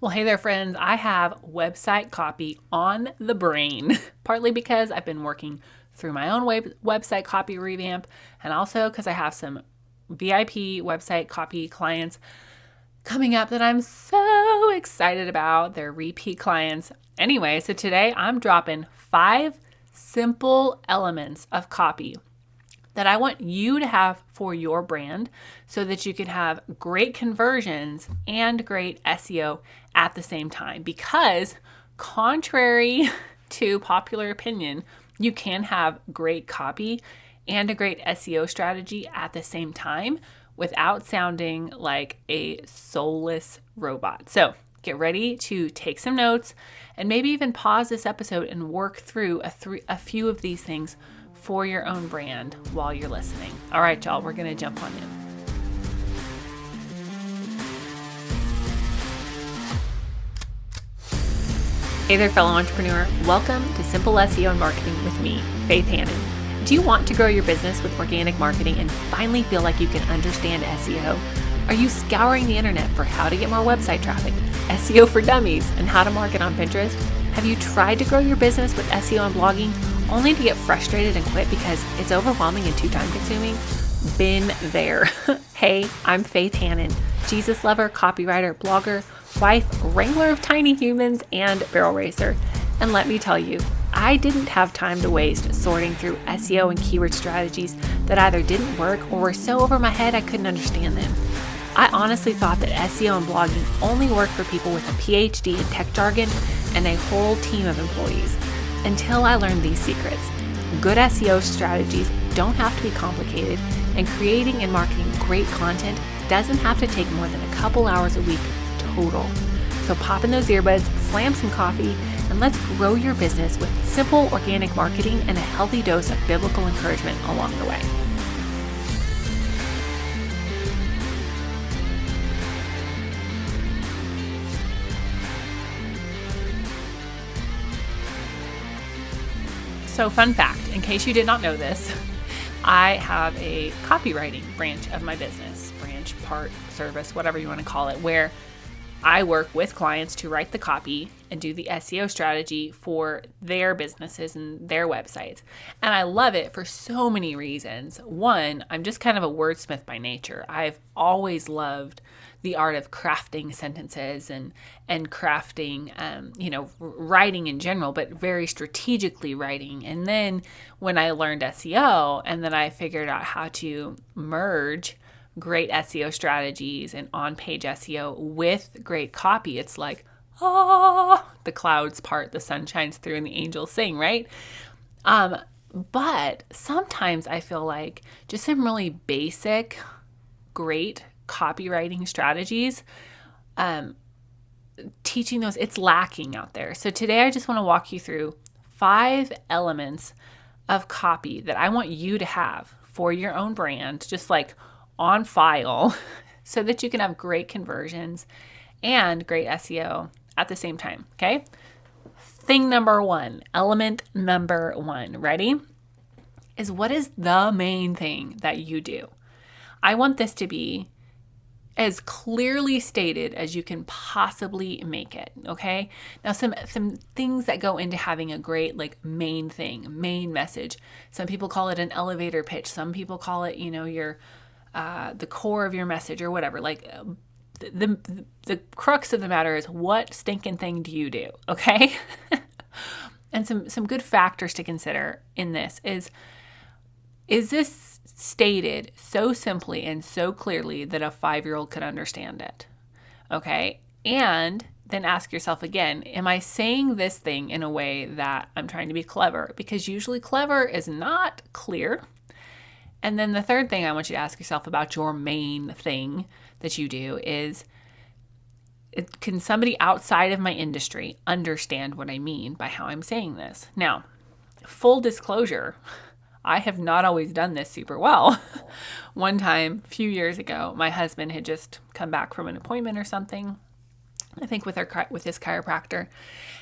Well, hey there, friends. I have website copy on the brain, partly because I've been working through my own website copy revamp, and also because I have some VIP website copy clients coming up that I'm so excited about. They're repeat clients. Anyway, so today I'm dropping 5 simple elements of copy that I want you to have for your brand so that you can have great conversions and great SEO at the same time. Because contrary to popular opinion, you can have great copy and a great SEO strategy at the same time without sounding like a soulless robot. So get ready to take some notes and maybe even pause this episode and work through a few of these things for your own brand while you're listening. All right, y'all, we're going to jump on in. Hey there, fellow entrepreneur. Welcome to Simple SEO and Marketing with me, Faith Hannon. Do you want to grow your business with organic marketing and finally feel like you can understand SEO? Are you scouring the internet for how to get more website traffic, SEO for dummies, and how to market on Pinterest? Have you tried to grow your business with SEO and blogging only to get frustrated and quit because it's overwhelming and too time consuming? Been there. Hey, I'm Faith Hannon, Jesus lover, copywriter, blogger, wife, wrangler of tiny humans, and barrel racer. And let me tell you, I didn't have time to waste sorting through SEO and keyword strategies that either didn't work or were so over my head I couldn't understand them. I honestly thought that SEO and blogging only worked for people with a PhD in tech jargon and a whole team of employees. Until I learned these secrets. Good SEO strategies don't have to be complicated, and creating and marketing great content doesn't have to take more than a couple hours a week total. So pop in those earbuds, slam some coffee, and let's grow your business with simple organic marketing and a healthy dose of biblical encouragement along the way. So fun fact, in case you did not know this, I have a copywriting branch of my business, branch, part, service, whatever you want to call it, where I work with clients to write the copy and do the SEO strategy for their businesses and their websites. And I love it for so many reasons. One, I'm just kind of a wordsmith by nature. I've always loved the art of crafting sentences and crafting, writing in general, but very strategically writing. And then when I learned SEO and then I figured out how to merge great SEO strategies and on-page SEO with great copy, it's like, the clouds part, the sun shines through, and the angels sing, right? But sometimes I feel like just some really basic, great copywriting strategies, teaching those, it's lacking out there. So today I just want to walk you through 5 elements of copy that I want you to have for your own brand, just like on file, so that you can have great conversions and great SEO at the same time, okay? Thing number 1, element number 1, ready? Is what is the main thing that you do? I want this to be as clearly stated as you can possibly make it, okay? Now, some things that go into having a great, main thing, main message. Some people call it an elevator pitch. Some people call it, your the core of your message or whatever. The crux of the matter is, what stinking thing do you do, okay? And some good factors to consider in this is this stated so simply and so clearly that a 5-year-old could understand it, okay? And then ask yourself again, am I saying this thing in a way that I'm trying to be clever? Because usually clever is not clear. And then the third thing I want you to ask yourself about your main thing that you do is, can somebody outside of my industry understand what I mean by how I'm saying this? Now, full disclosure, I have not always done this super well. One time, a few years ago, my husband had just come back from an appointment or something, I think with his chiropractor.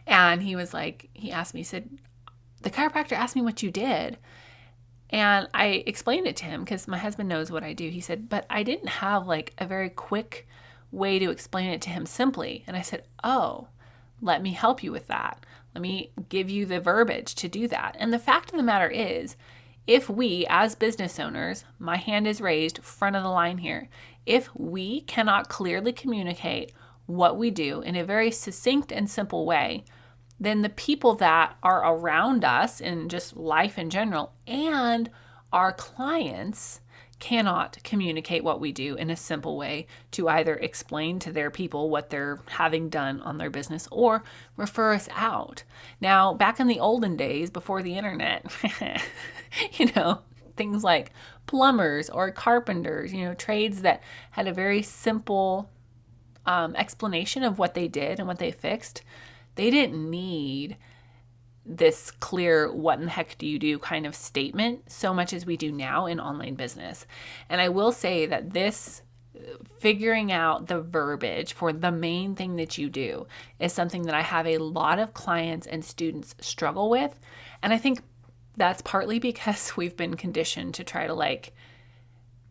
And he asked me, he said, the chiropractor asked me what you did. And I explained it to him because my husband knows what I do. He said, but I didn't have a very quick way to explain it to him simply. And I said, oh, let me help you with that. Let me give you the verbiage to do that. And the fact of the matter is, if we as business owners, my hand is raised, front of the line here, if we cannot clearly communicate what we do in a very succinct and simple way, then the people that are around us in just life in general and our clients cannot communicate what we do in a simple way to either explain to their people what they're having done on their business or refer us out. Now, back in the olden days before the internet, things like plumbers or carpenters, trades that had a very simple explanation of what they did and what they fixed, they didn't need this clear what in the heck do you do kind of statement so much as we do now in online business. And I will say that this figuring out the verbiage for the main thing that you do is something that I have a lot of clients and students struggle with. And I think that's partly because we've been conditioned to try to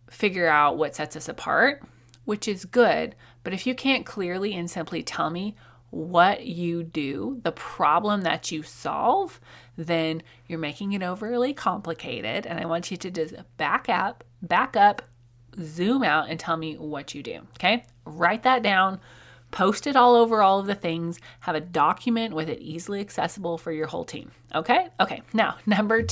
figure out what sets us apart, which is good. But if you can't clearly and simply tell me what you do, the problem that you solve, then you're making it overly complicated. And I want you to just back up, zoom out and tell me what you do. Okay? Write that down, post it all over all of the things, have a document with it easily accessible for your whole team. Okay? Okay. Now, the number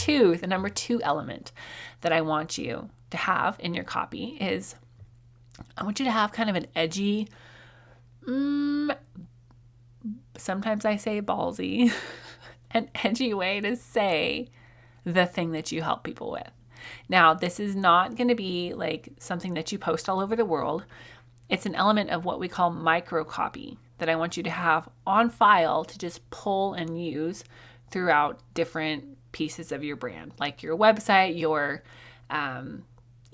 two element that I want you to have in your copy is I want you to have kind of an edgy, sometimes I say ballsy, an edgy way to say the thing that you help people with. Now, this is not going to be something that you post all over the world. It's an element of what we call micro copy that I want you to have on file to just pull and use throughout different pieces of your brand, like your website, your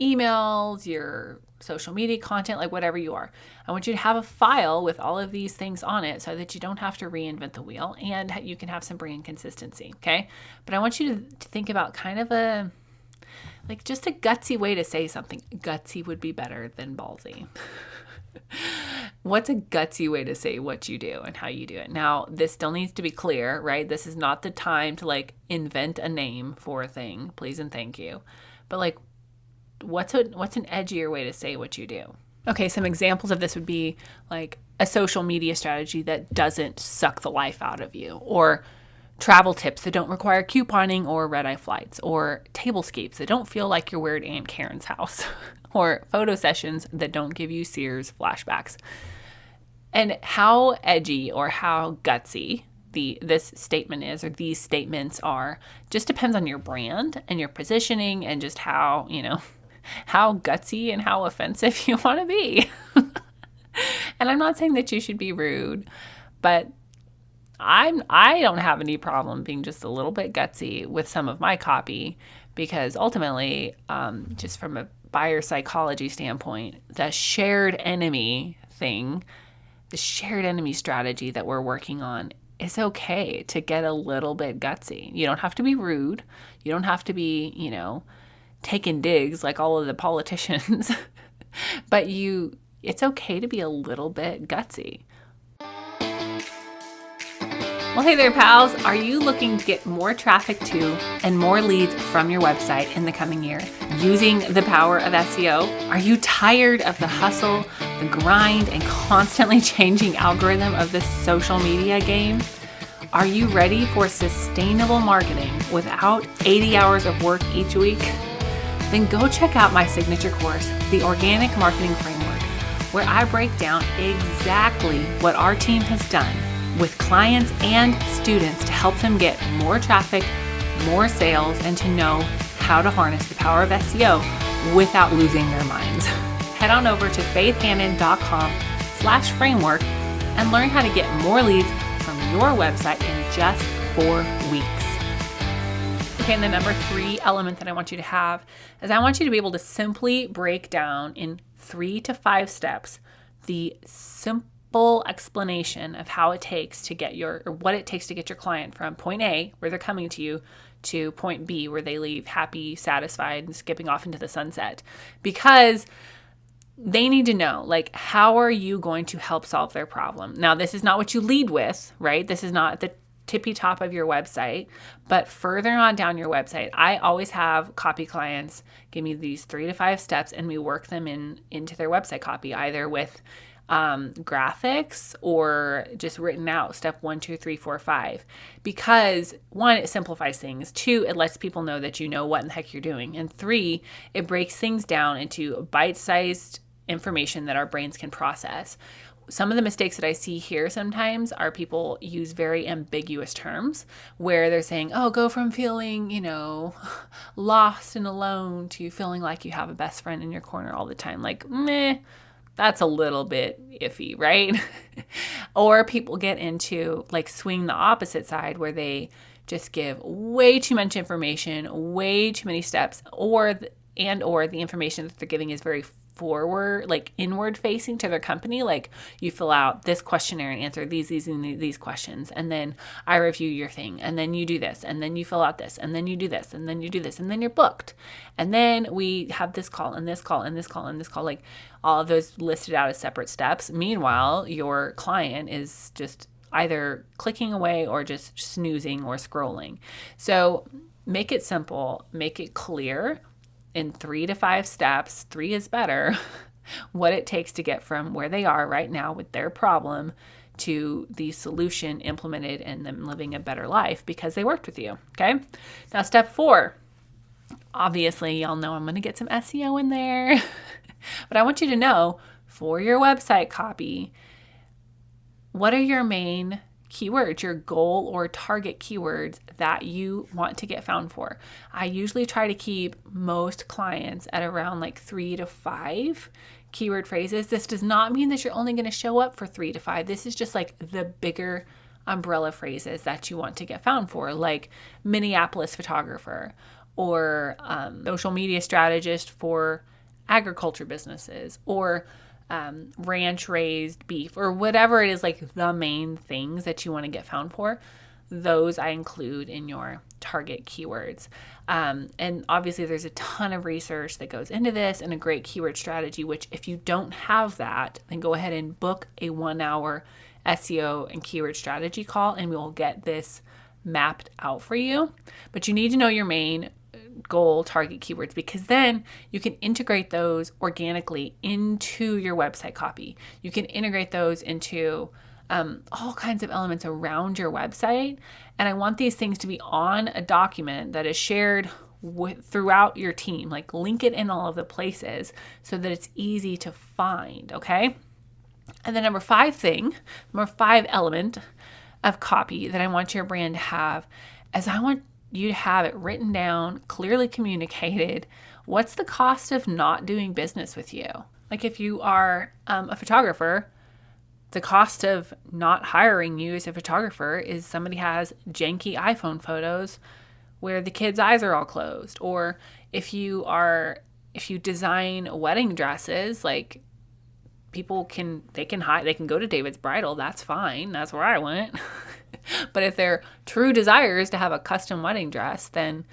emails, your social media content, whatever you are. I want you to have a file with all of these things on it so that you don't have to reinvent the wheel and you can have some brand consistency, okay? But I want you to think about kind of just a gutsy way to say something. Gutsy would be better than ballsy. What's a gutsy way to say what you do and how you do it? Now, this still needs to be clear, right? This is not the time to invent a name for a thing, please and thank you. But what's an edgier way to say what you do? Okay, some examples of this would be a social media strategy that doesn't suck the life out of you, or travel tips that don't require couponing or red-eye flights, or tablescapes that don't feel like you're at Aunt Karen's house, or photo sessions that don't give you Sears flashbacks. And how edgy or how gutsy this statement is, or these statements are, just depends on your brand and your positioning and just how gutsy and how offensive you want to be. And I'm not saying that you should be rude, but I don't have any problem being just a little bit gutsy with some of my copy, because ultimately, just from a buyer psychology standpoint, the shared enemy strategy that we're working on, it's okay to get a little bit gutsy. You don't have to be rude. You don't have to be, taking digs like all of the politicians, but it's okay to be a little bit gutsy. Well, hey there, pals. Are you looking to get more traffic to and more leads from your website in the coming year using the power of SEO? Are you tired of the hustle, the grind, and constantly changing algorithm of this social media game? Are you ready for sustainable marketing without 80 hours of work each week? Then go check out my signature course, The Organic Marketing Framework, where I break down exactly what our team has done with clients and students to help them get more traffic, more sales, and to know how to harness the power of SEO without losing their minds. Head on over to faithhannon.com/framework and learn how to get more leads from your website in just 4 weeks. Okay, and the number 3 element that I want you to have is I want you to be able to simply break down in 3 to 5 steps the simple explanation of how it takes to get what it takes to get your client from point A, where they're coming to you, to point B, where they leave happy, satisfied, and skipping off into the sunset. Because they need to know, like, how are you going to help solve their problem? Now, this is not what you lead with, right? This is not the tippy top of your website, but further on down your website, I always have copy clients give me these 3 to 5 steps, and we work them into their website copy, either with graphics or just written out, step 1, 2, 3, 4, 5, because 1, it simplifies things. 2, it lets people know that you know what in the heck you're doing. And 3, it breaks things down into bite-sized information that our brains can process. Some of the mistakes that I see here sometimes are people use very ambiguous terms where they're saying, oh, go from feeling, lost and alone to feeling like you have a best friend in your corner all the time. Like, meh. That's a little bit iffy, right? Or people get into like swing the opposite side where they just give way too much information, way too many steps, or the information that they're giving is very forward, like inward facing to their company. Like, you fill out this questionnaire and answer these questions, and then I review your thing, and then you do this, and then you fill out this, and then you do this, and then you do this, and then you're booked. And then we have this call and this call and this call and this call, like all of those listed out as separate steps. Meanwhile, your client is just either clicking away or just snoozing or scrolling. So make it simple, make it clear in 3 to 5 steps, 3 is better, what it takes to get from where they are right now with their problem to the solution implemented and them living a better life because they worked with you. Okay. Now, step 4, obviously y'all know I'm going to get some SEO in there, but I want you to know, for your website copy, what are your main keywords, your goal or target keywords that you want to get found for. I usually try to keep most clients at around like 3 to 5 keyword phrases. This does not mean that you're only going to show up for 3 to 5. This is just like the bigger umbrella phrases that you want to get found for, like Minneapolis photographer or social media strategist for agriculture businesses, or ranch raised beef, or whatever it is, like the main things that you want to get found for. Those I include in your target keywords. And obviously there's a ton of research that goes into this and a great keyword strategy, which if you don't have that, then go ahead and book a 1-hour SEO and keyword strategy call, and we'll get this mapped out for you. But you need to know your main goal target keywords, because then you can integrate those organically into your website copy. You can integrate those into all kinds of elements around your website. And I want these things to be on a document that is shared throughout your team. Like, link it in all of the places so that it's easy to find. Okay. And the number 5 element of copy that I want your brand to have is I want you to have it written down, clearly communicated. What's the cost of not doing business with you? Like, if you are a photographer, the cost of not hiring you as a photographer is somebody has janky iPhone photos where the kids' eyes are all closed. Or if you design wedding dresses, like, people can go to David's Bridal. That's fine. That's where I went. But if their true desire is to have a custom wedding dress, then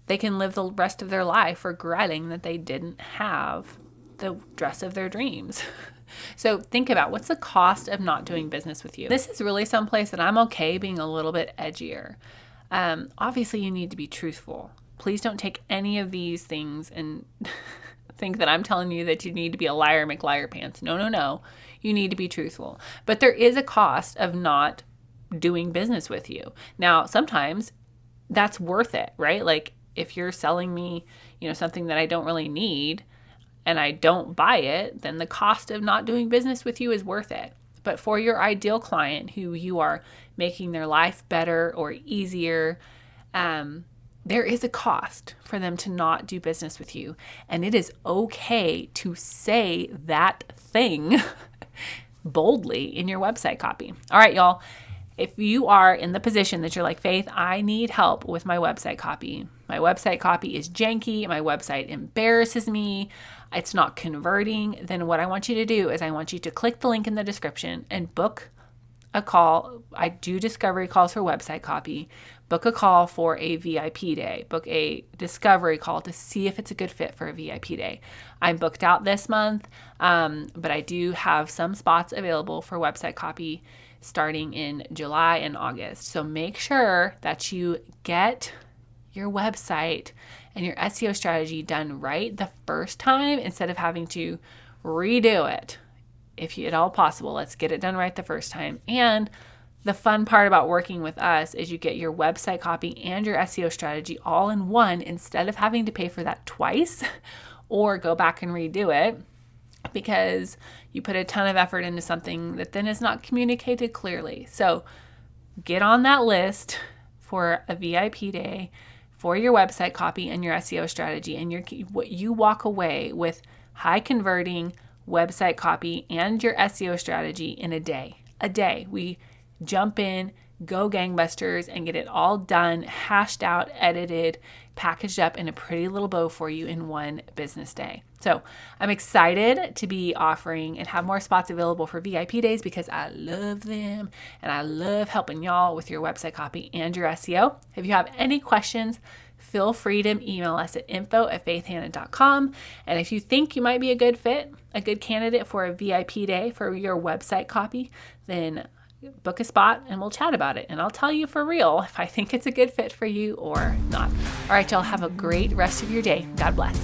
they can live the rest of their life regretting that they didn't have the dress of their dreams. So think about, what's the cost of not doing business with you? This is really someplace that I'm okay being a little bit edgier. Obviously, you need to be truthful. Please don't take any of these things and think that I'm telling you that you need to be a liar, make liar pants. No. You need to be truthful. But there is a cost of not doing business with you. Now, sometimes that's worth it, right? Like, if you're selling me, something that I don't really need and I don't buy it, then the cost of not doing business with you is worth it. But for your ideal client who you are making their life better or easier, there is a cost for them to not do business with you. And it is okay to say that thing boldly in your website copy. All right, y'all. If you are in the position that you're like, Faith, I need help with my website copy. My website copy is janky. My website embarrasses me. It's not converting. Then what I want you to do is I want you to click the link in the description and book a call. I do discovery calls for website copy. Book a call for a VIP day. Book a discovery call to see if it's a good fit for a VIP day. I'm booked out this month, but I do have some spots available for website copy starting in July and August. So make sure that you get your website and your SEO strategy done right the first time instead of having to redo it. If at all possible, let's get it done right the first time. And the fun part about working with us is you get your website copy and your SEO strategy all in one instead of having to pay for that twice or go back and redo it because you put a ton of effort into something that then is not communicated clearly. So get on that list for a VIP day for your website copy and your SEO strategy, and you walk away with high converting website copy and your SEO strategy in a day. We jump in, go gangbusters, and get it all done, hashed out, edited, packaged up in a pretty little bow for you in one business day. So I'm excited to be offering and have more spots available for VIP days because I love them and I love helping y'all with your website copy and your SEO. If you have any questions, feel free to email us at info@faithhannon.com. And if you think you might be a good fit, a good candidate for a VIP day for your website copy, then book a spot and we'll chat about it. And I'll tell you for real if I think it's a good fit for you or not. All right, y'all, have a great rest of your day. God bless.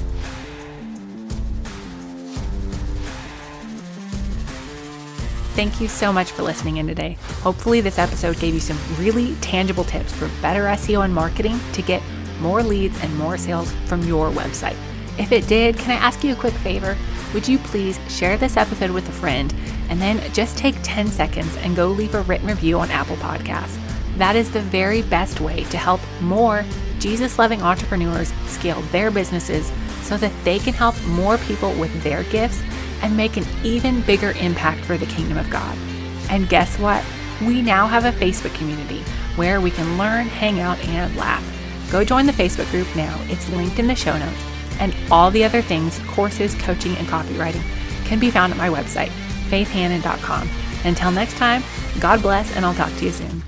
Thank you so much for listening in today. Hopefully this episode gave you some really tangible tips for better SEO and marketing to get more leads and more sales from your website. If it did, can I ask you a quick favor? Would you please share this episode with a friend and then just take 10 seconds and go leave a written review on Apple Podcasts. That is the very best way to help more Jesus-loving entrepreneurs scale their businesses so that they can help more people with their gifts and make an even bigger impact for the kingdom of God. And guess what? We now have a Facebook community where we can learn, hang out, and laugh. Go join the Facebook group now. It's linked in the show notes. And all the other things, courses, coaching, and copywriting can be found at my website, faithhannon.com. Until next time, God bless, and I'll talk to you soon.